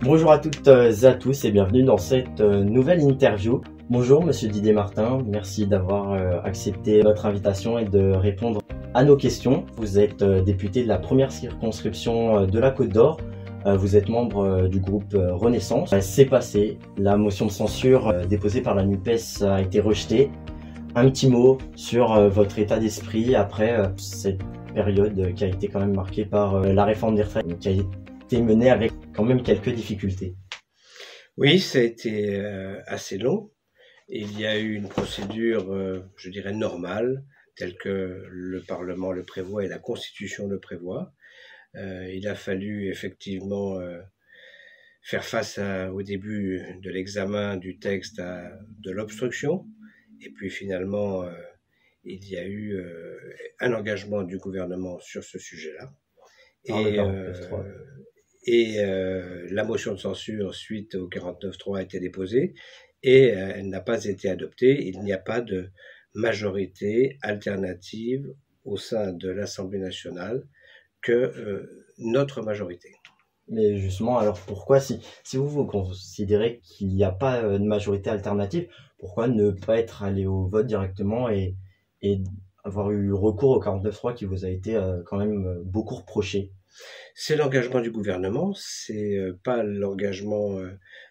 Bonjour à toutes et à tous et bienvenue dans cette nouvelle interview. Bonjour Monsieur Didier Martin, merci d'avoir accepté notre invitation et de répondre à nos questions. Vous êtes député de la première circonscription de la Côte d'Or. Vous êtes membre du groupe Renaissance. C'est passé, la motion de censure déposée par la NUPES a été rejetée. Un petit mot sur votre état d'esprit après cette période qui a été quand même marquée par la réforme des retraites, qui a été menée avec quand même quelques difficultés. Oui, ça a été assez long. Il y a eu une procédure, je dirais, normale, telle que le Parlement le prévoit et la Constitution le prévoit. Il a fallu effectivement faire face au début de l'examen du texte de l'obstruction. Et puis finalement, il y a eu un engagement du gouvernement sur ce sujet-là. Et la motion de censure suite au 49.3 a été déposée et elle n'a pas été adoptée. Il n'y a pas de majorité alternative au sein de l'Assemblée nationale que notre majorité. Mais justement, alors pourquoi, si vous considérez qu'il n'y a pas de majorité alternative, pourquoi ne pas être allé au vote directement et avoir eu recours au 49.3 qui vous a été quand même beaucoup reproché? C'est l'engagement du gouvernement, c'est pas l'engagement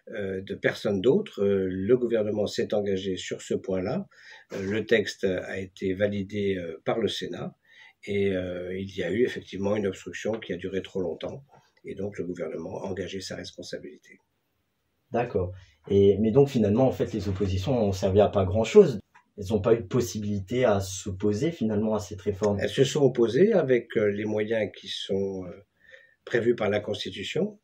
de personne d'autre. Le gouvernement s'est engagé sur ce point-là. Le texte a été validé par le Sénat et il y a eu effectivement une obstruction qui a duré trop longtemps. Et donc le gouvernement a engagé sa responsabilité. D'accord. Mais donc finalement, en fait, les oppositions ont servi à pas grand-chose. Elles n'ont pas eu de possibilité à s'opposer finalement à cette réforme. Elles se sont opposées avec les moyens qui sont prévus par la Constitution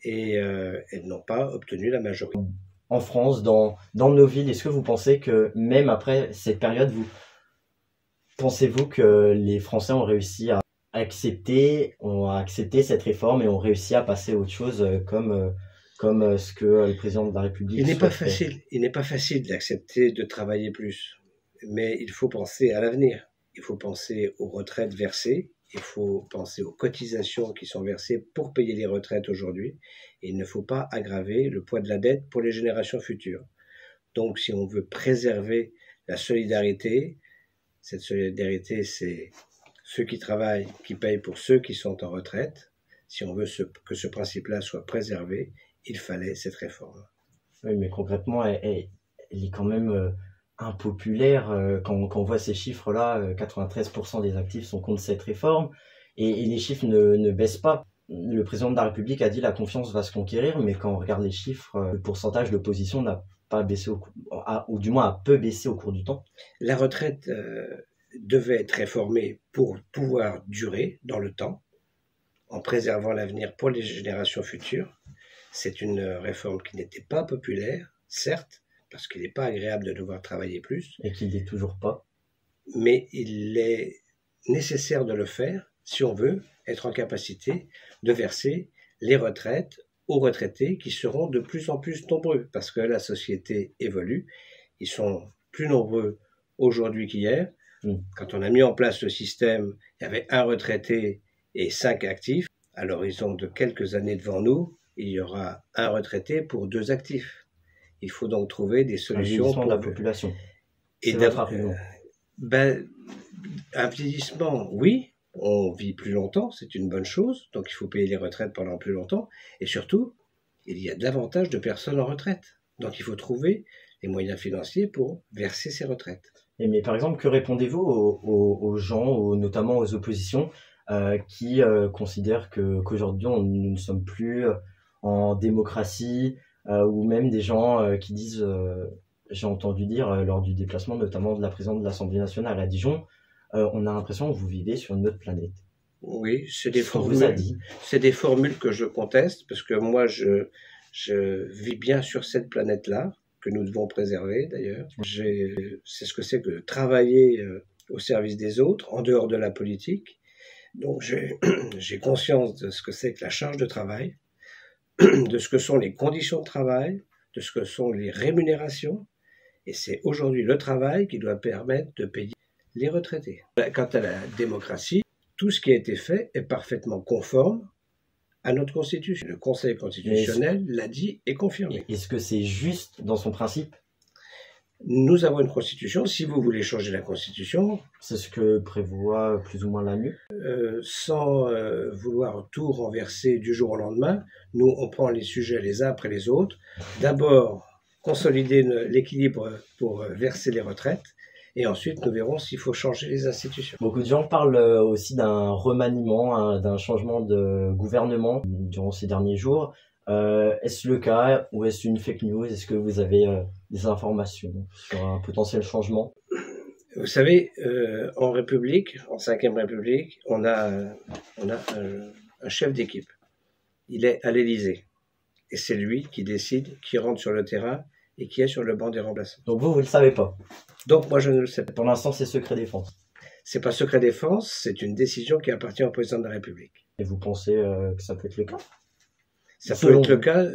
et elles n'ont pas obtenu la majorité. En France, dans nos villes, est-ce que vous pensez que même après cette période, pensez-vous que les Français ont réussi à accepter cette réforme et ont réussi à passer à autre chose comme ce que le président de la République souhaiterait? Il n'est pas facile d'accepter de travailler plus, mais il faut penser à l'avenir. Il faut penser aux retraites versées, il faut penser aux cotisations qui sont versées pour payer les retraites aujourd'hui, et il ne faut pas aggraver le poids de la dette pour les générations futures. Donc si on veut préserver la solidarité, cette solidarité c'est ceux qui travaillent, qui payent pour ceux qui sont en retraite. Si on veut que ce principe-là soit préservé, il fallait cette réforme. Oui, mais concrètement, elle est quand même impopulaire. Quand on voit ces chiffres-là, 93% des actifs sont contre cette réforme et les chiffres ne baissent pas. Le président de la République a dit la confiance va se conquérir, mais quand on regarde les chiffres, le pourcentage d'opposition n'a pas baissé ou du moins a peu baissé au cours du temps. La retraite devait être réformée pour pouvoir durer dans le temps, en préservant l'avenir pour les générations futures. C'est une réforme qui n'était pas populaire, certes, parce qu'il n'est pas agréable de devoir travailler plus. Et qu'il n'est toujours pas. Mais il est nécessaire de le faire si on veut être en capacité de verser les retraites aux retraités qui seront de plus en plus nombreux, parce que la société évolue. Ils sont plus nombreux aujourd'hui qu'hier. Quand on a mis en place le système, il y avait un retraité et 5 actifs. À l'horizon de quelques années devant nous, il y aura un retraité pour 2 actifs. Il faut donc trouver des solutions pour la population. Et un vieillissement, oui, on vit plus longtemps, c'est une bonne chose, donc il faut payer les retraites pendant plus longtemps, et surtout, il y a davantage de personnes en retraite, donc il faut trouver les moyens financiers pour verser ces retraites. Mais par exemple, que répondez-vous aux gens, notamment aux oppositions, qui considèrent qu'aujourd'hui nous ne sommes plus en démocratie, ou même des gens qui disent, j'ai entendu dire lors du déplacement notamment de la présidente de l'Assemblée nationale à Dijon, on a l'impression que vous vivez sur une autre planète. Oui, c'est des formules que je conteste, parce que moi je vis bien sur cette planète-là, que nous devons préserver d'ailleurs. C'est ce que c'est que travailler au service des autres, en dehors de la politique. Donc j'ai conscience de ce que c'est que la charge de travail, de ce que sont les conditions de travail, de ce que sont les rémunérations, et c'est aujourd'hui le travail qui doit permettre de payer les retraités. Quant à la démocratie, tout ce qui a été fait est parfaitement conforme à notre Constitution. Le Conseil constitutionnel l'a dit et confirmé. Est-ce que c'est juste dans son principe? Nous avons une Constitution. Si vous voulez changer la Constitution, c'est ce que prévoit plus ou moins l'ANU. Sans vouloir tout renverser du jour au lendemain, nous, on prend les sujets les uns après les autres. D'abord, consolider l'équilibre pour verser les retraites. Et ensuite, nous verrons s'il faut changer les institutions. Beaucoup de gens parlent aussi d'un remaniement, d'un changement de gouvernement durant ces derniers jours. Est-ce le cas ou est-ce une fake news? Est-ce que vous avez des informations sur un potentiel changement? Vous savez, en République, en 5e République, on a un chef d'équipe. Il est à l'Élysée. Et c'est lui qui décide, qui rentre sur le terrain et qui est sur le banc des remplaçants. Donc vous ne le savez pas? Donc moi, je ne le sais pas. Pour l'instant, c'est secret défense. C'est pas secret défense, c'est une décision qui appartient au président de la République. Et vous pensez que ça peut être le cas? Ça peut être le cas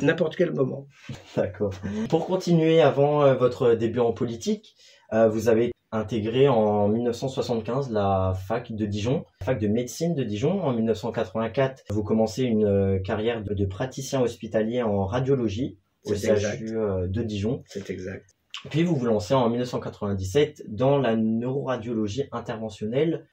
n'importe quel moment. D'accord. Pour continuer, avant votre début en politique, vous avez intégré en 1975 la fac de Dijon, la fac de médecine de Dijon. En 1984, vous commencez une carrière de praticien hospitalier en radiologie au CHU de Dijon. C'est exact. Puis vous vous lancez en 1997 dans la neuroradiologie interventionnelle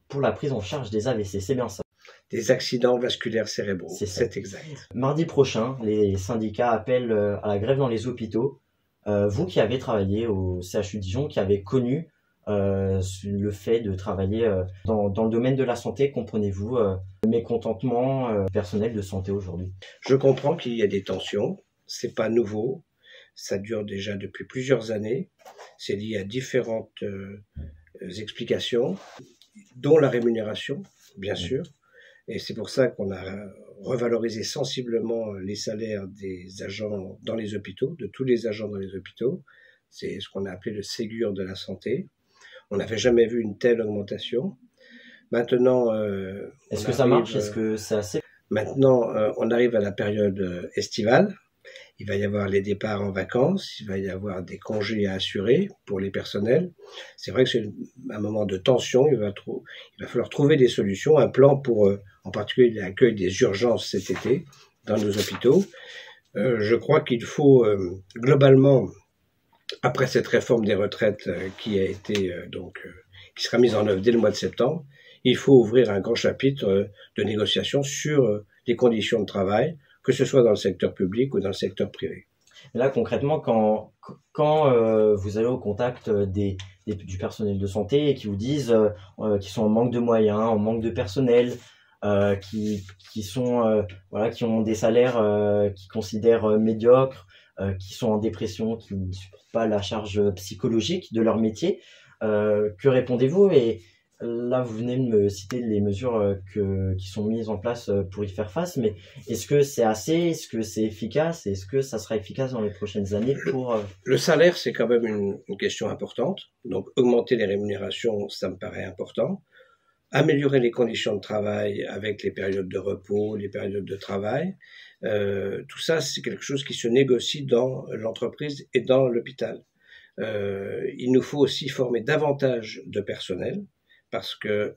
pour la prise en charge des AVC, c'est bien ça? Des accidents vasculaires cérébraux, c'est exact. Mardi prochain, les syndicats appellent à la grève dans les hôpitaux. Vous qui avez travaillé au CHU Dijon, qui avez connu le fait de travailler dans le domaine de la santé, comprenez-vous le mécontentement personnel de santé aujourd'hui? Je comprends qu'il y a des tensions, c'est pas nouveau, ça dure déjà depuis plusieurs années, c'est lié à différentes explications, dont la rémunération, bien sûr. Et c'est pour ça qu'on a revalorisé sensiblement les salaires des agents dans les hôpitaux, de tous les agents dans les hôpitaux. C'est ce qu'on a appelé le Ségur de la santé. On n'avait jamais vu une telle augmentation. Maintenant, est-ce que ça marche? Est-ce que c'est assez? Maintenant, on arrive à la période estivale. Il va y avoir les départs en vacances, il va y avoir des congés à assurer pour les personnels. C'est vrai que c'est un moment de tension, il va falloir trouver des solutions, un plan pour, en particulier, l'accueil des urgences cet été dans nos hôpitaux. Je crois qu'il faut, globalement, après cette réforme des retraites qui a été, qui sera mise en œuvre dès le mois de septembre, il faut ouvrir un grand chapitre de négociation sur les conditions de travail, que ce soit dans le secteur public ou dans le secteur privé. Là, concrètement, quand vous allez au contact du personnel de santé et qui vous disent qu'ils sont en manque de moyens, en manque de personnel, qui ont des salaires qu'ils considèrent médiocres, qui sont en dépression, qui ne supportent pas la charge psychologique de leur métier, que répondez-vous? Et là, vous venez de me citer les mesures qui sont mises en place pour y faire face, mais est-ce que c'est assez? Est-ce que c'est efficace? Est-ce que ça sera efficace dans les prochaines années pour... Le salaire, c'est quand même une question importante. Donc, augmenter les rémunérations, ça me paraît important. Améliorer les conditions de travail avec les périodes de repos, les périodes de travail. Tout ça, c'est quelque chose qui se négocie dans l'entreprise et dans l'hôpital. Il nous faut aussi former davantage de personnel, parce que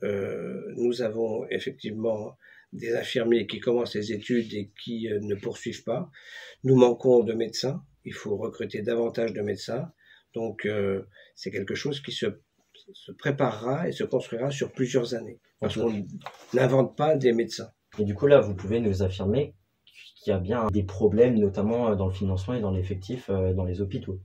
nous avons effectivement des infirmiers qui commencent les études et qui ne poursuivent pas. Nous manquons de médecins, il faut recruter davantage de médecins. Donc c'est quelque chose qui se préparera et se construira sur plusieurs années, parce qu'on n'invente pas des médecins. Et du coup là, vous pouvez nous affirmer qu'il y a bien des problèmes, notamment dans le financement et dans l'effectif dans les hôpitaux.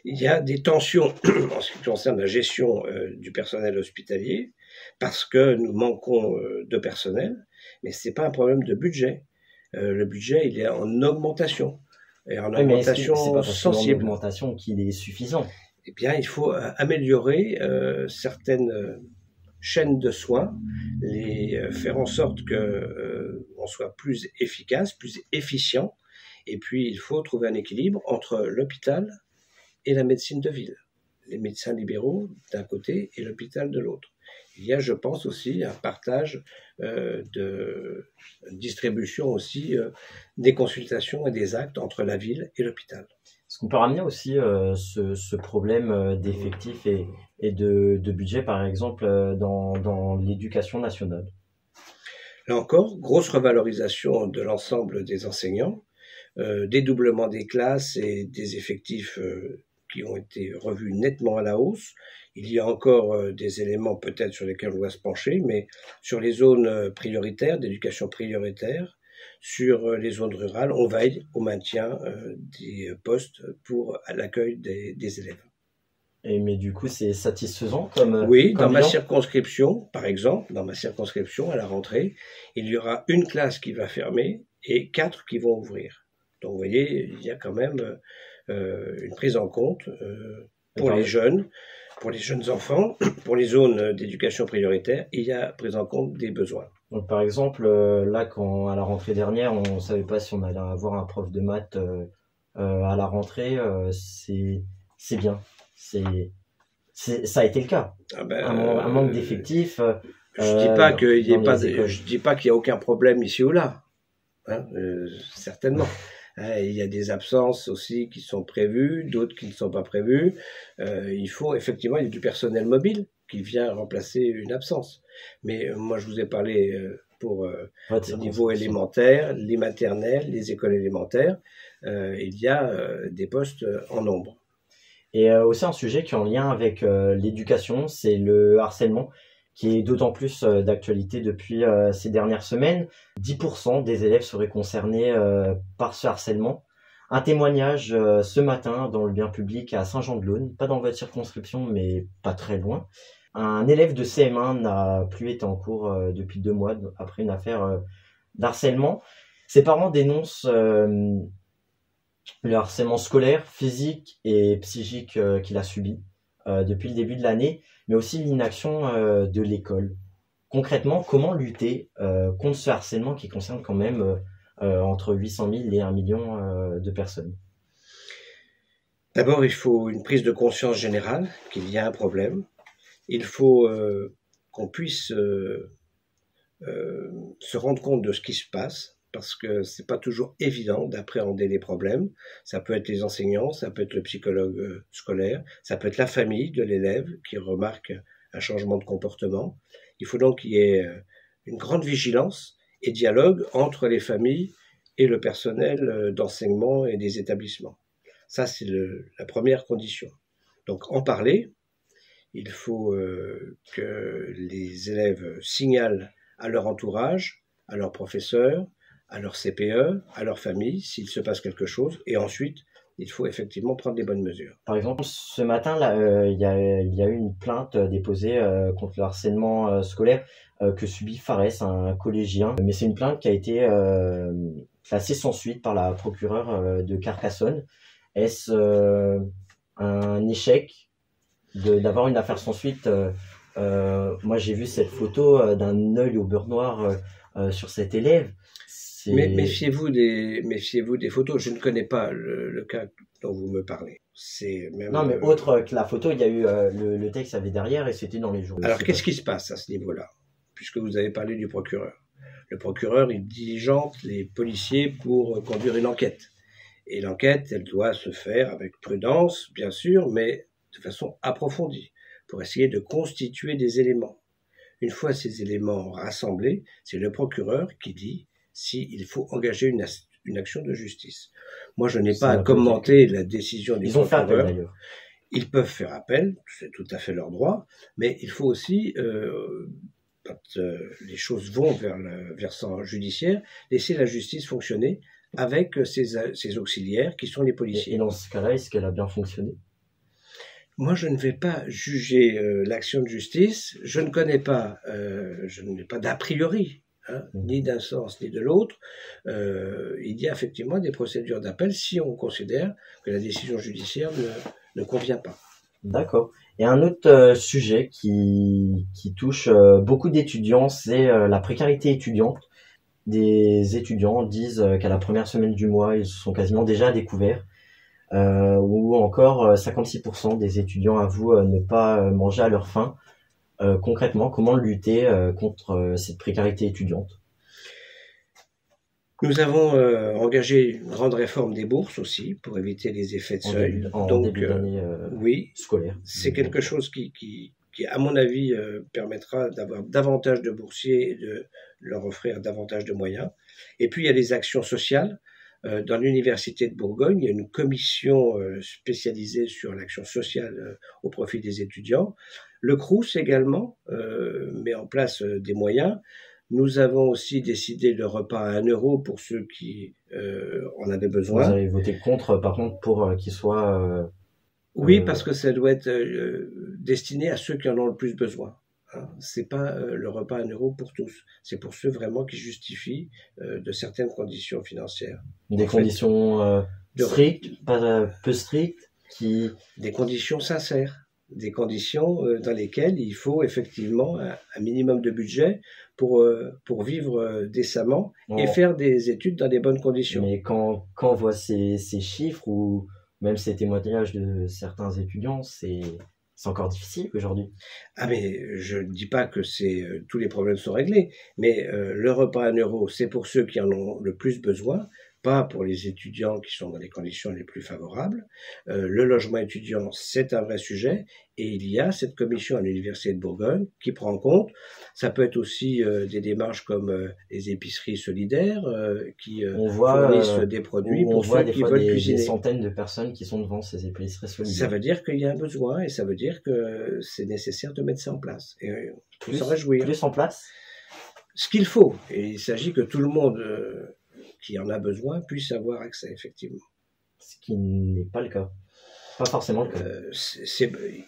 Il y a des tensions en ce qui concerne la gestion du personnel hospitalier, parce que nous manquons de personnel, mais ce n'est pas un problème de budget. Le budget, il est en augmentation, et en augmentation sensible. En augmentation qu'il est suffisant. Eh bien, il faut améliorer certaines chaînes de soins, faire en sorte qu'on soit plus efficace, plus efficient, et puis il faut trouver un équilibre entre l'hôpital et la médecine de ville, les médecins libéraux d'un côté et l'hôpital de l'autre. Il y a, je pense aussi, un partage de distribution aussi des consultations et des actes entre la ville et l'hôpital. Est-ce qu'on peut ramener aussi ce problème d'effectifs et de budget, par exemple, dans l'éducation nationale? Là encore, grosse revalorisation de l'ensemble des enseignants, dédoublement des classes et des effectifs qui ont été revus nettement à la hausse. Il y a encore des éléments peut-être sur lesquels on doit se pencher, mais sur les zones prioritaires, d'éducation prioritaire, sur les zones rurales, on veille au maintien des postes pour l'accueil des élèves. Mais du coup, c'est satisfaisant comme Oui, comme dans ma bilan? circonscription, par exemple, dans ma circonscription, à la rentrée, il y aura une classe qui va fermer et 4 qui vont ouvrir. Donc, vous voyez, il y a quand même une prise en compte pour les jeunes enfants, pour les zones d'éducation prioritaire, il y a prise en compte des besoins. Donc, par exemple, là, quand à la rentrée dernière, on savait pas si on allait avoir un prof de maths à la rentrée, c'est bien. Ça a été le cas. Ah ben, Un manque d'effectifs. Je dis pas qu'il y ait dans pas, les écoles. je dis pas qu'il y a aucun problème ici ou là, hein, certainement. Il y a des absences aussi qui sont prévues, d'autres qui ne sont pas prévues. Il faut effectivement, il y a du personnel mobile qui vient remplacer une absence. Mais moi, je vous ai parlé pour le niveau élémentaire, les maternelles, les écoles élémentaires. Il y a des postes en nombre. Et aussi un sujet qui est en lien avec l'éducation, c'est le harcèlement, qui est d'autant plus d'actualité depuis ces dernières semaines. 10% des élèves seraient concernés par ce harcèlement. Un témoignage ce matin dans le bien public à Saint-Jean-de-Laune, pas dans votre circonscription, mais pas très loin. Un élève de CM1 n'a plus été en cours depuis 2 mois après une affaire d'harcèlement. Ses parents dénoncent le harcèlement scolaire, physique et psychique qu'il a subi depuis le début de l'année, mais aussi l'inaction de l'école. Concrètement, comment lutter contre ce harcèlement qui concerne quand même entre 800 000 et 1 million de personnes? D'abord, il faut une prise de conscience générale qu'il y a un problème. Il faut qu'on puisse se rendre compte de ce qui se passe, parce que c'est pas toujours évident d'appréhender les problèmes. Ça peut être les enseignants, ça peut être le psychologue scolaire, ça peut être la famille de l'élève qui remarque un changement de comportement. Il faut donc qu'il y ait une grande vigilance et dialogue entre les familles et le personnel d'enseignement et des établissements. Ça, c'est la première condition. Donc, en parler, il faut que les élèves signalent à leur entourage, à leurs professeurs, à leur CPE, à leur famille, s'il se passe quelque chose. Et ensuite, il faut effectivement prendre les bonnes mesures. Par exemple, ce matin, là, il y a eu une plainte déposée contre le harcèlement scolaire que subit Fares, un collégien. Mais c'est une plainte qui a été classée sans suite par la procureure de Carcassonne. Est-ce un échec d'avoir une affaire sans suite? Moi, j'ai vu cette photo d'un œil au beurre noir sur cet élève. Mais méfiez-vous des photos. Je ne connais pas le cas dont vous me parlez. C'est même. Non, mais autre que la photo, il y a eu le texte avait derrière et c'était dans les journaux. Alors, qu'est-ce qui se passe à ce niveau-là? Puisque vous avez parlé du procureur. Le procureur, il diligente les policiers pour conduire une enquête. Et l'enquête, elle doit se faire avec prudence, bien sûr, mais de façon approfondie, pour essayer de constituer des éléments. Une fois ces éléments rassemblés, c'est le procureur qui dit s'il faut engager une action de justice. Moi, je n'ai pas à commenter la décision du procureur. Ils ont fait appel, d'ailleurs. Ils peuvent faire appel, c'est tout à fait leur droit, mais il faut aussi, quand les choses vont vers le versant judiciaire, laisser la justice fonctionner avec ses auxiliaires qui sont les policiers. Et dans ce cas-là, est-ce qu'elle a bien fonctionné? Moi, je ne vais pas juger l'action de justice. Je ne connais pas, je n'ai pas d'a priori, ni d'un sens ni de l'autre. Il y a effectivement des procédures d'appel si on considère que la décision judiciaire ne convient pas. D'accord. Et un autre sujet qui touche beaucoup d'étudiants, c'est la précarité étudiante. Des étudiants disent qu'à la première semaine du mois, ils sont quasiment déjà à découvert. Ou encore 56% des étudiants avouent ne pas manger à leur faim. Concrètement, comment lutter contre cette précarité étudiante? Nous avons engagé une grande réforme des bourses aussi pour éviter les effets de seuil. En début d'année oui, scolaire. C'est quelque chose qui qui, à mon avis, permettra d'avoir davantage de boursiers et de leur offrir davantage de moyens. Et puis, il y a les actions sociales. Dans l'Université de Bourgogne, il y a une commission spécialisée sur l'action sociale au profit des étudiants. Le Crous également met en place des moyens. Nous avons aussi décidé le repas à 1 euro pour ceux qui en avaient besoin. Vous avez voté contre, par contre, pour qu'il soit... Oui, parce que ça doit être destiné à ceux qui en ont le plus besoin. Hein. C'est pas le repas à 1 euro pour tous. C'est pour ceux vraiment qui justifient de certaines conditions financières. Des conditions strictes, pas peu strictes, des conditions sincères. Des conditions dans lesquelles il faut effectivement un minimum de budget pour vivre décemment et faire des études dans des bonnes conditions. Mais quand on voit ces chiffres ou même ces témoignages de certains étudiants, c'est encore difficile aujourd'hui. Ah mais je ne dis pas que tous les problèmes sont réglés, mais le repas à 1 euro, c'est pour ceux qui en ont le plus besoin, pas pour les étudiants qui sont dans les conditions les plus favorables. Le logement étudiant, c'est un vrai sujet, et il y a cette commission à l'Université de Bourgogne qui prend en compte. Ça peut être aussi des démarches comme les épiceries solidaires qui fournissent des produits pour ceux qui veulent cuisiner. Des centaines de personnes qui sont devant ces épiceries solidaires. Ça veut dire qu'il y a un besoin, et ça veut dire que c'est nécessaire de mettre ça en place. Et il faut s'en réjouir. Plus en place. Ce qu'il faut, et il s'agit que tout le monde qui en a besoin puisse avoir accès, effectivement. Ce qui n'est pas le cas. Pas forcément le cas.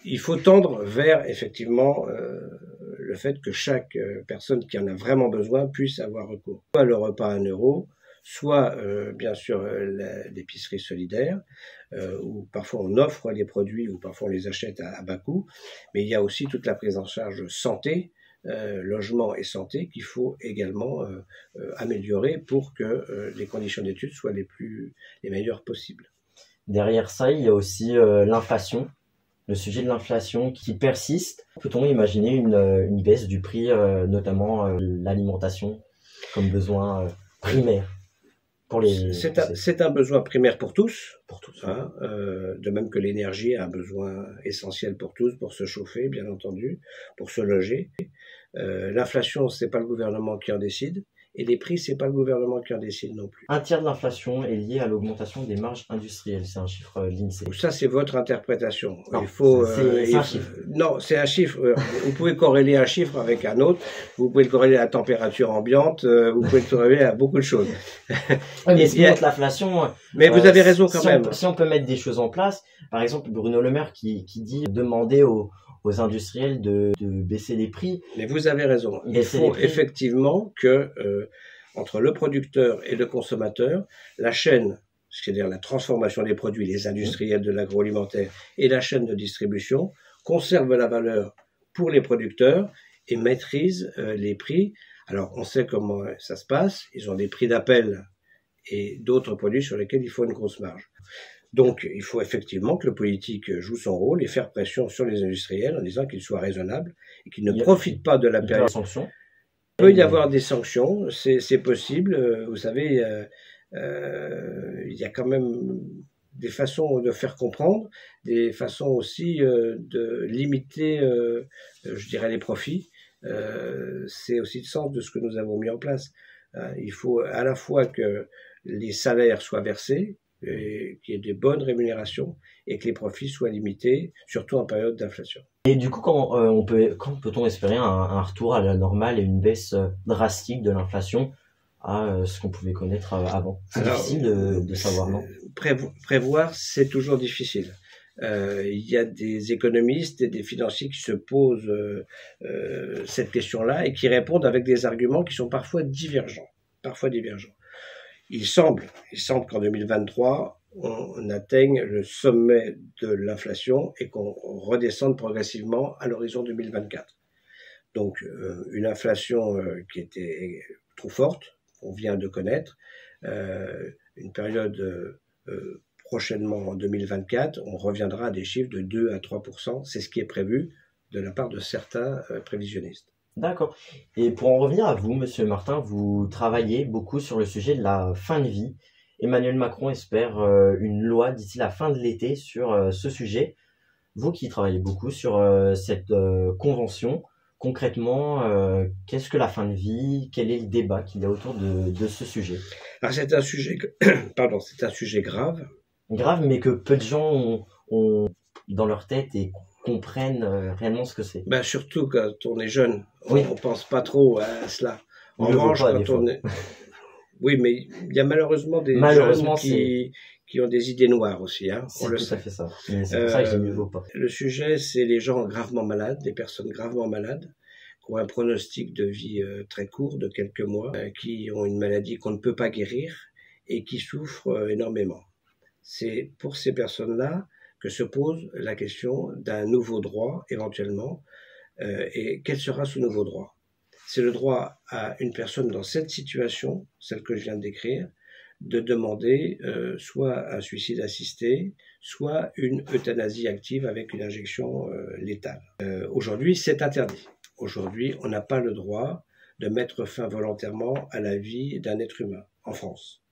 Il faut tendre vers, effectivement, le fait que chaque personne qui en a vraiment besoin puisse avoir recours. Soit le repas à 1 euro, soit, bien sûr, l'épicerie solidaire, où parfois on offre les produits, ou parfois on les achète à bas coût, mais il y a aussi toute la prise en charge santé, logement et santé qu'il faut également améliorer pour que les conditions d'études soient les meilleures possibles. Derrière ça, il y a aussi l'inflation, le sujet de l'inflation qui persiste. Peut-on imaginer une baisse du prix, notamment l'alimentation, comme besoin primaire pour les... C'est un besoin primaire pour tous. Hein, de même que l'énergie a un besoin essentiel pour tous, pour se chauffer, bien entendu, pour se loger. L'inflation, c'est pas le gouvernement qui en décide. Et les prix, c'est pas le gouvernement qui en décide non plus. 1 tiers de l'inflation est lié à l'augmentation des marges industrielles. C'est un chiffre l'INSEE. Ça, c'est votre interprétation. Non, c'est un chiffre. Non, c'est un chiffre. Vous pouvez corréler un chiffre avec un autre. Vous pouvez le corréler à la température ambiante. Vous pouvez le corréler à beaucoup de choses. Mais ce qui montre l'inflation. Mais vous avez raison quand même. Si on peut mettre des choses en place, par exemple, Bruno Le Maire qui dit demander aux industriels de baisser les prix. Mais vous avez raison. Il faut effectivement que entre le producteur et le consommateur, la chaîne, c'est-à-dire la transformation des produits, les industriels de l'agroalimentaire et la chaîne de distribution, conserve la valeur pour les producteurs et maîtrise les prix. Alors, on sait comment ça se passe. Ils ont des prix d'appel et d'autres produits sur lesquels il faut une grosse marge. Donc, il faut effectivement que le politique joue son rôle et faire pression sur les industriels en disant qu'ils soient raisonnables et qu'ils ne profitent pas de la période. Il peut y avoir des sanctions, c'est possible. Vous savez, il y a quand même des façons de faire comprendre, des façons aussi de limiter, je dirais, les profits. C'est aussi le sens de ce que nous avons mis en place. Il faut à la fois que les salaires soient versés, et qu'il y ait de bonnes rémunérations et que les profits soient limités, surtout en période d'inflation. Et du coup, quand peut-on espérer un retour à la normale et une baisse drastique de l'inflation à ce qu'on pouvait connaître avant? C'est difficile de savoir, non? Prévoir, c'est toujours difficile. Il y a des économistes et des financiers qui se posent cette question-là et qui répondent avec des arguments qui sont parfois divergents. Il semble qu'en 2023, on atteigne le sommet de l'inflation et qu'on redescende progressivement à l'horizon 2024. Donc, une inflation qui était trop forte, qu'on vient de connaître, une période prochainement en 2024, on reviendra à des chiffres de 2 à 3%. C'est ce qui est prévu de la part de certains prévisionnistes. D'accord. Et pour en revenir à vous, Monsieur Martin, vous travaillez beaucoup sur le sujet de la fin de vie. Emmanuel Macron espère une loi d'ici la fin de l'été sur ce sujet. Vous qui travaillez beaucoup sur cette convention, concrètement, qu'est-ce que la fin de vie? Quel est le débat qu'il y a autour de ce sujet? Alors c'est un sujet, pardon, c'est un sujet grave. Grave, mais que peu de gens ont dans leur tête et comprennent réellement ce que c'est. Ben, surtout quand on est jeune, Oui. on pense pas trop à cela. En On le voit revanche, pas, des quand fois. on est... Oui, mais il y a malheureusement des Malheureusement, jeunes qui ont des idées noires aussi, hein, on c'est le tout à sait. fait ça. Mais c'est pour ça que j'ai mis le vaut pas. Le sujet, c'est les gens gravement malades, les personnes gravement malades, qui ont un pronostic de vie très court, de quelques mois, qui ont une maladie qu'on ne peut pas guérir et qui souffrent énormément. C'est pour ces personnes-là que se pose la question d'un nouveau droit, éventuellement. Et quel sera ce nouveau droit? C'est le droit à une personne dans cette situation, celle que je viens de décrire, de demander soit un suicide assisté, soit une euthanasie active avec une injection létale. Aujourd'hui, c'est interdit. Aujourd'hui, on n'a pas le droit de mettre fin volontairement à la vie d'un être humain en France.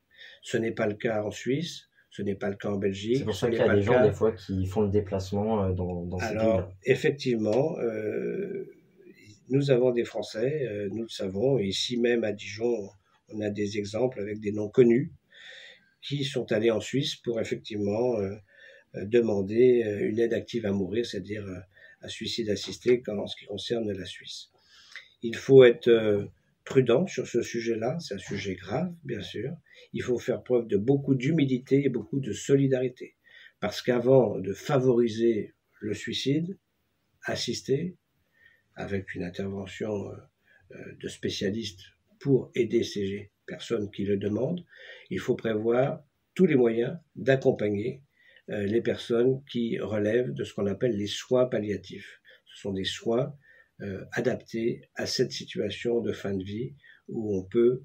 Ce n'est pas le cas en Suisse, ce n'est pas le cas en Belgique. C'est pour ça qu'il y a des gens, des fois, qui font le déplacement dans ces pays-là. Alors, effectivement, nous avons des Français, nous le savons, et ici même à Dijon, on a des exemples avec des noms connus qui sont allés en Suisse pour effectivement demander une aide active à mourir, c'est-à-dire un suicide assisté en ce qui concerne la Suisse. Il faut être prudent sur ce sujet-là, c'est un sujet grave, bien sûr. Il faut faire preuve de beaucoup d'humilité et beaucoup de solidarité. Parce qu'avant de favoriser le suicide assisté, avec une intervention de spécialistes pour aider ces personnes qui le demandent, il faut prévoir tous les moyens d'accompagner les personnes qui relèvent de ce qu'on appelle les soins palliatifs. Ce sont des soins adaptés à cette situation de fin de vie où on peut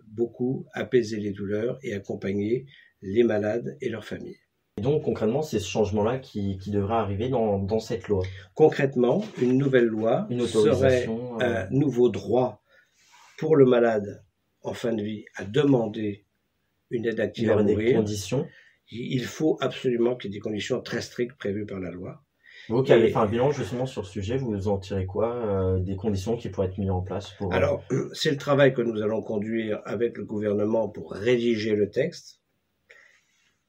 beaucoup apaiser les douleurs et accompagner les malades et leurs familles. Et donc, concrètement, c'est ce changement-là qui devrait arriver dans cette loi. Concrètement, une nouvelle loi serait un nouveau droit pour le malade en fin de vie à demander une aide active à mourir. Des conditions. Il faut absolument qu'il y ait des conditions très strictes prévues par la loi. Vous qui avez fait un bilan justement sur ce sujet, vous en tirez quoi des conditions qui pourraient être mises en place pour... Alors, c'est le travail que nous allons conduire avec le gouvernement pour rédiger le texte.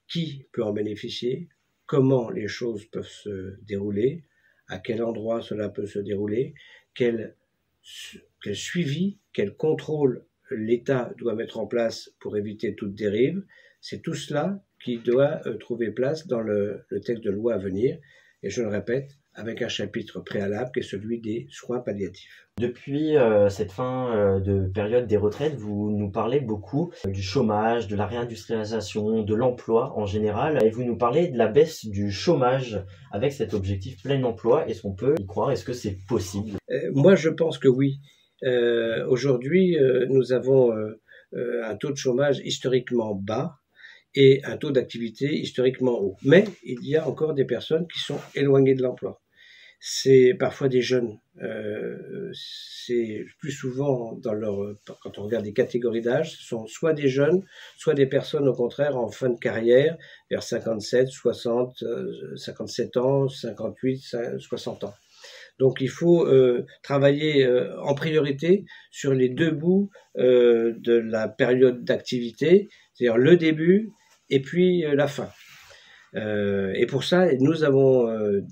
Qui peut en bénéficier? Comment les choses peuvent se dérouler? À quel endroit cela peut se dérouler? Quel suivi, quel contrôle l'État doit mettre en place pour éviter toute dérive? C'est tout cela qui doit trouver place dans le texte de loi à venir. Et je le répète, avec un chapitre préalable qui est celui des soins palliatifs. Depuis cette fin de période des retraites, vous nous parlez beaucoup du chômage, de la réindustrialisation, de l'emploi en général, et vous nous parlez de la baisse du chômage avec cet objectif plein emploi. Est-ce qu'on peut y croire? Est-ce que c'est possible? Moi, je pense que oui. Aujourd'hui, nous avons un taux de chômage historiquement bas et un taux d'activité historiquement haut. Mais il y a encore des personnes qui sont éloignées de l'emploi. C'est parfois des jeunes. C'est plus souvent quand on regarde les catégories d'âge, ce sont soit des jeunes, soit des personnes au contraire en fin de carrière, vers 57, 60, 57 ans, 58, 60 ans. Donc il faut travailler en priorité sur les deux bouts de la période d'activité, c'est-à-dire le début et puis la fin. Et pour ça, nous avons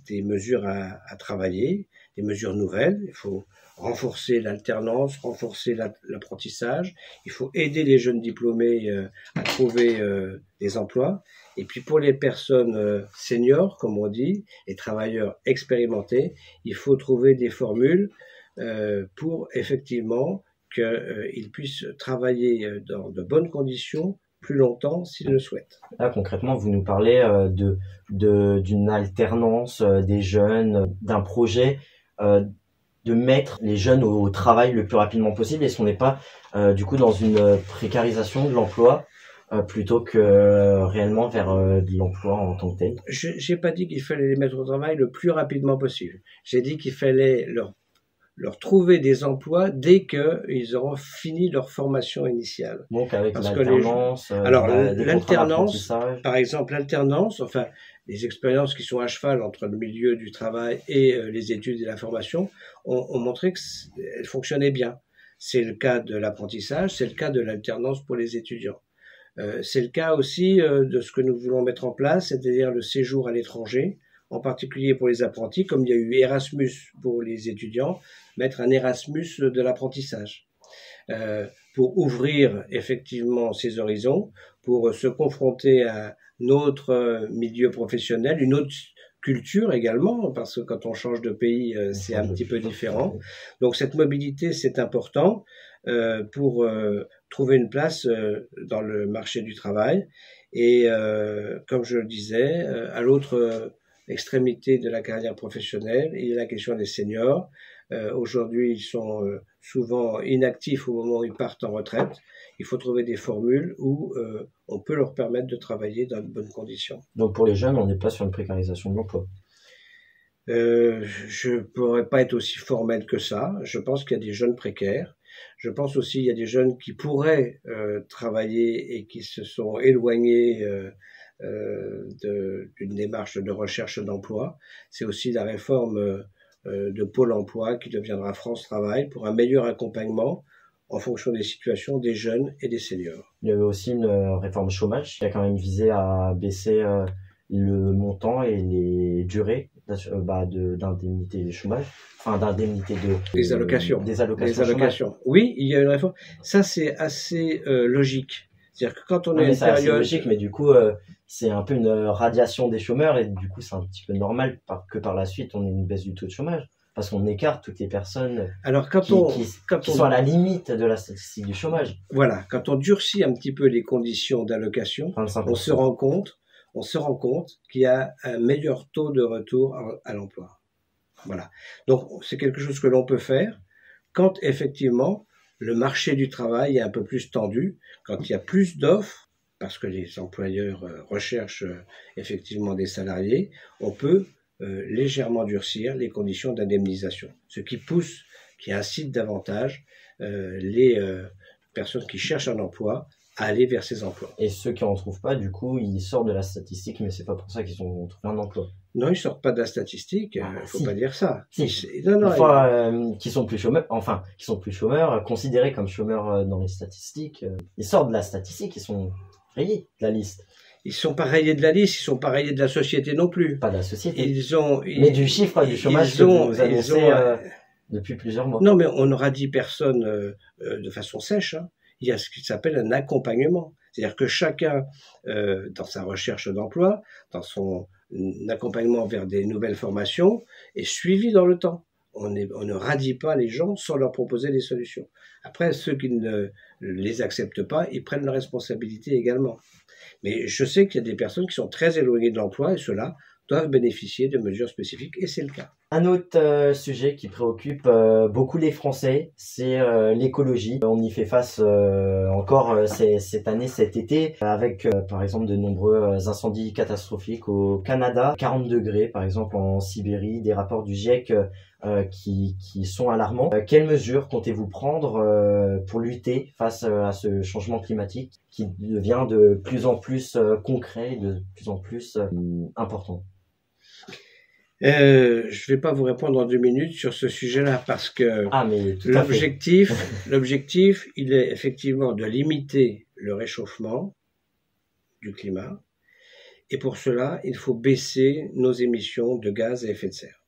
des mesures à travailler, des mesures nouvelles. Il faut renforcer l'alternance, renforcer l'apprentissage. Il faut aider les jeunes diplômés à trouver des emplois. Et puis pour les personnes seniors, comme on dit, les travailleurs expérimentés, il faut trouver des formules pour effectivement qu'ils puissent travailler dans de bonnes conditions plus longtemps s'ils le souhaitent. Là, concrètement, vous nous parlez d'une alternance des jeunes, d'un projet de mettre les jeunes au travail le plus rapidement possible. Est-ce qu'on n'est pas du coup dans une précarisation de l'emploi plutôt que réellement vers de l'emploi en tant que tel? J'ai pas dit qu'il fallait les mettre au travail le plus rapidement possible. J'ai dit qu'il fallait leur trouver des emplois dès qu'ils auront fini leur formation initiale. Donc avec Parce que l'alternance, alors des contrats l'alternance, d'apprentissage. par exemple l'alternance, enfin les expériences qui sont à cheval entre le milieu du travail et les études et la formation ont montré qu'elles fonctionnaient bien. C'est le cas de l'apprentissage, c'est le cas de l'alternance pour les étudiants. C'est le cas aussi de ce que nous voulons mettre en place, c'est-à-dire le séjour à l'étranger, en particulier pour les apprentis, comme il y a eu Erasmus pour les étudiants, mettre un Erasmus de l'apprentissage, pour ouvrir effectivement ses horizons, pour se confronter à notre milieu professionnel, une autre culture également, parce que quand on change de pays, c'est un petit peu différent. Donc cette mobilité, c'est important pour trouver une place dans le marché du travail. Et comme je le disais, à l'autre extrémité de la carrière professionnelle, il y a la question des seniors. Aujourd'hui, ils sont souvent inactifs au moment où ils partent en retraite. Il faut trouver des formules où on peut leur permettre de travailler dans de bonnes conditions. Donc pour les jeunes, on n'est pas sur une précarisation de l'emploi. Je ne pourrais pas être aussi formel que ça. Je pense qu'il y a des jeunes précaires. Je pense aussi qu'il y a des jeunes qui pourraient travailler et qui se sont éloignés d'une démarche de recherche d'emploi. C'est aussi la réforme de Pôle emploi qui deviendra France Travail pour un meilleur accompagnement en fonction des situations des jeunes et des seniors. Il y avait aussi une réforme chômage qui a quand même visé à baisser le montant et les durées d'indemnité de chômage, enfin d'indemnité des allocations. Des allocations. Oui, il y a une réforme. Ça, c'est assez logique. C'est-à-dire que quand on est une période... C'est logique, mais du coup, c'est un peu une radiation des chômeurs et du coup, c'est un petit peu normal que par la suite, on ait une baisse du taux de chômage. Parce qu'on écarte toutes les personnes qui sont à la limite de la statistique du chômage. Voilà, quand on durcit un petit peu les conditions d'allocation, on se rend compte qu'il y a un meilleur taux de retour à l'emploi. Voilà. Donc, c'est quelque chose que l'on peut faire quand effectivement le marché du travail est un peu plus tendu, quand il y a plus d'offres, parce que les employeurs recherchent effectivement des salariés, on peut légèrement durcir les conditions d'indemnisation, ce qui incite davantage les personnes qui cherchent un emploi à aller vers ces emplois. Et ceux qui en trouvent pas, du coup, ils sortent de la statistique, mais c'est pas pour ça qu'ils ont trouvé un emploi. Non, ils sortent pas de la statistique. Faut pas dire ça. Si. Une fois qui sont plus chômeurs, considérés comme chômeurs dans les statistiques, ils sortent de la statistique, ils sont rayés de la liste. Ils sont pas rayés de la liste, ils sont pas rayés de la société non plus. Pas de la société. Mais du chiffre du chômage que vous annoncez depuis plusieurs mois. Non, mais on ne radie personne de façon sèche. Hein. Il y a ce qui s'appelle un accompagnement. C'est-à-dire que chacun, dans sa recherche d'emploi, dans son accompagnement vers des nouvelles formations, est suivi dans le temps. On ne radie pas les gens sans leur proposer des solutions. Après, ceux qui ne les acceptent pas, ils prennent leurs responsabilités également. Mais je sais qu'il y a des personnes qui sont très éloignées de l'emploi et ceux-là doivent bénéficier de mesures spécifiques et c'est le cas. Un autre sujet qui préoccupe beaucoup les Français, c'est l'écologie. On y fait face encore cette année, cet été, avec par exemple de nombreux incendies catastrophiques au Canada, 40 degrés par exemple en Sibérie, des rapports du GIEC qui sont alarmants. Quelles mesures comptez-vous prendre pour lutter face à ce changement climatique qui devient de plus en plus concret, de plus en plus important? Je vais pas vous répondre en 2 minutes sur ce sujet-là parce que l'objectif, il est effectivement de limiter le réchauffement du climat et pour cela, il faut baisser nos émissions de gaz à effet de serre.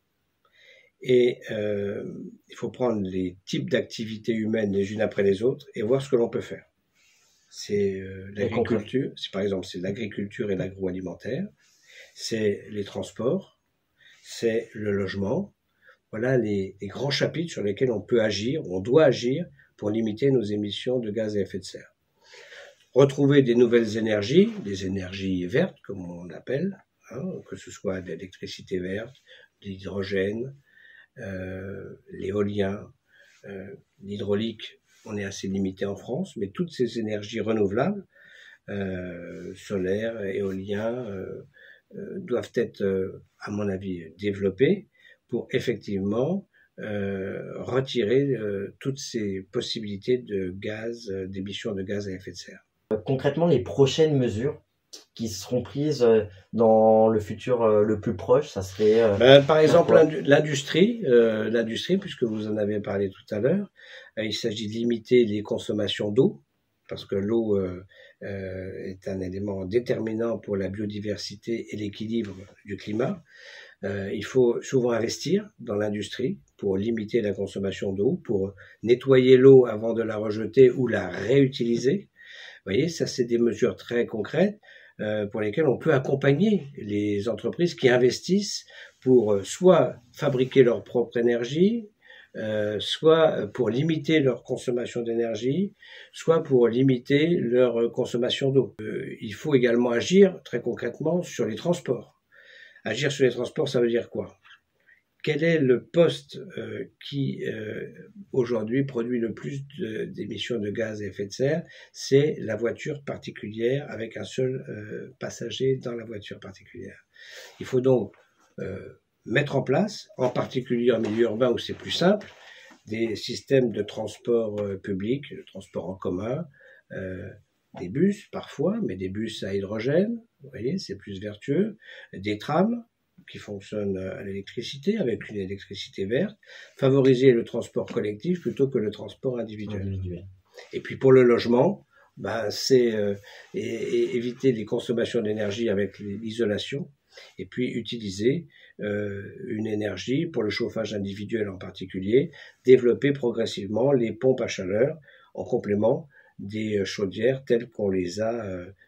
Et il faut prendre les types d'activités humaines les unes après les autres et voir ce que l'on peut faire. C'est l'agriculture, par exemple, c'est l'agriculture et l'agroalimentaire, c'est les transports, c'est le logement. Voilà les grands chapitres sur lesquels on peut agir, on doit agir pour limiter nos émissions de gaz à effet de serre. Retrouver des nouvelles énergies, des énergies vertes, comme on appelle, hein, que ce soit l'électricité verte, l'hydrogène, l'éolien, l'hydraulique, on est assez limité en France, mais toutes ces énergies renouvelables, solaires, éoliens, doivent être, à mon avis, développées pour effectivement retirer toutes ces possibilités de gaz, d'émissions de gaz à effet de serre. Concrètement, les prochaines mesures qui seront prises dans le futur le plus proche, ça serait... Par exemple, l'industrie, puisque vous en avez parlé tout à l'heure, il s'agit de limiter les consommations d'eau, parce que l'eau est un élément déterminant pour la biodiversité et l'équilibre du climat. Il faut souvent investir dans l'industrie pour limiter la consommation d'eau, pour nettoyer l'eau avant de la rejeter ou la réutiliser. Vous voyez, ça c'est des mesures très concrètes pour lesquelles on peut accompagner les entreprises qui investissent pour soit fabriquer leur propre énergie, soit pour limiter leur consommation d'énergie, soit pour limiter leur consommation d'eau. Il faut également agir très concrètement sur les transports. Agir sur les transports, ça veut dire quoi? Quel est le poste qui aujourd'hui produit le plus d'émissions de gaz à effet de serre? C'est la voiture particulière avec un seul passager dans la voiture particulière. Il faut donc mettre en place, en particulier en milieu urbain où c'est plus simple, des systèmes de transport public, de transport en commun, des bus parfois, mais des bus à hydrogène, vous voyez, c'est plus vertueux, des trams qui fonctionnent à l'électricité avec une électricité verte, favoriser le transport collectif plutôt que le transport individuel. Et puis pour le logement, c'est éviter les consommations d'énergie avec l'isolation, et puis utiliser une énergie pour le chauffage individuel en particulier, développer progressivement les pompes à chaleur en complément des chaudières telles qu'on les a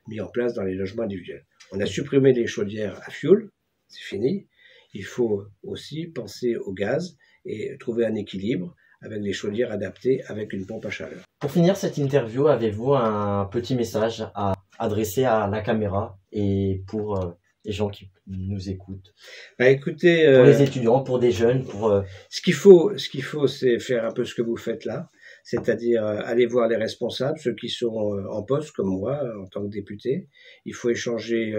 mis en place dans les logements individuels. On a supprimé les chaudières à fioul, c'est fini. Il faut aussi penser au gaz et trouver un équilibre avec des chaudières adaptées avec une pompe à chaleur. Pour finir cette interview, avez-vous un petit message à adresser à la caméra et pour les gens qui nous écoutent? Écoutez, pour les étudiants, pour des jeunes, pour... Ce qu'il faut, c'est faire un peu ce que vous faites là, c'est-à-dire aller voir les responsables, ceux qui sont en poste comme moi en tant que député. Il faut échanger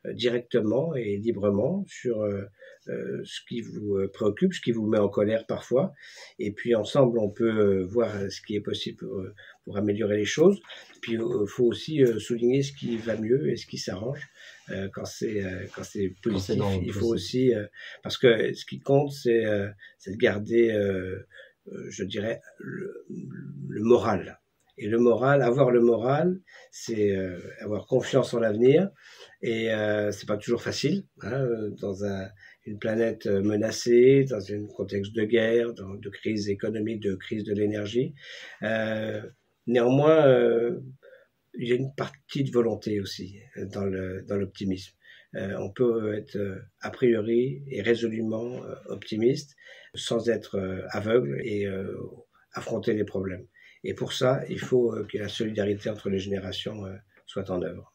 directement et librement sur ce qui vous préoccupe, ce qui vous met en colère parfois, et puis ensemble on peut voir ce qui est possible pour améliorer les choses. Puis il faut aussi souligner ce qui va mieux et ce qui s'arrange quand c'est positif. Il faut aussi parce que ce qui compte c'est de garder je dirais le moral. Et le moral, avoir le moral, c'est avoir confiance en l'avenir. Et c'est pas toujours facile, hein, dans une planète menacée, dans un contexte de guerre, de crise économique, de crise de l'énergie. Néanmoins, il y a une partie de volonté aussi dans l'optimisme. On peut être a priori et résolument optimiste sans être aveugle et affronter les problèmes. Et pour ça, il faut que la solidarité entre les générations soit en œuvre.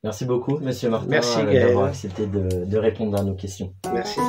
Merci beaucoup, Monsieur Martin, Merci, d'avoir accepté de répondre à nos questions. Merci.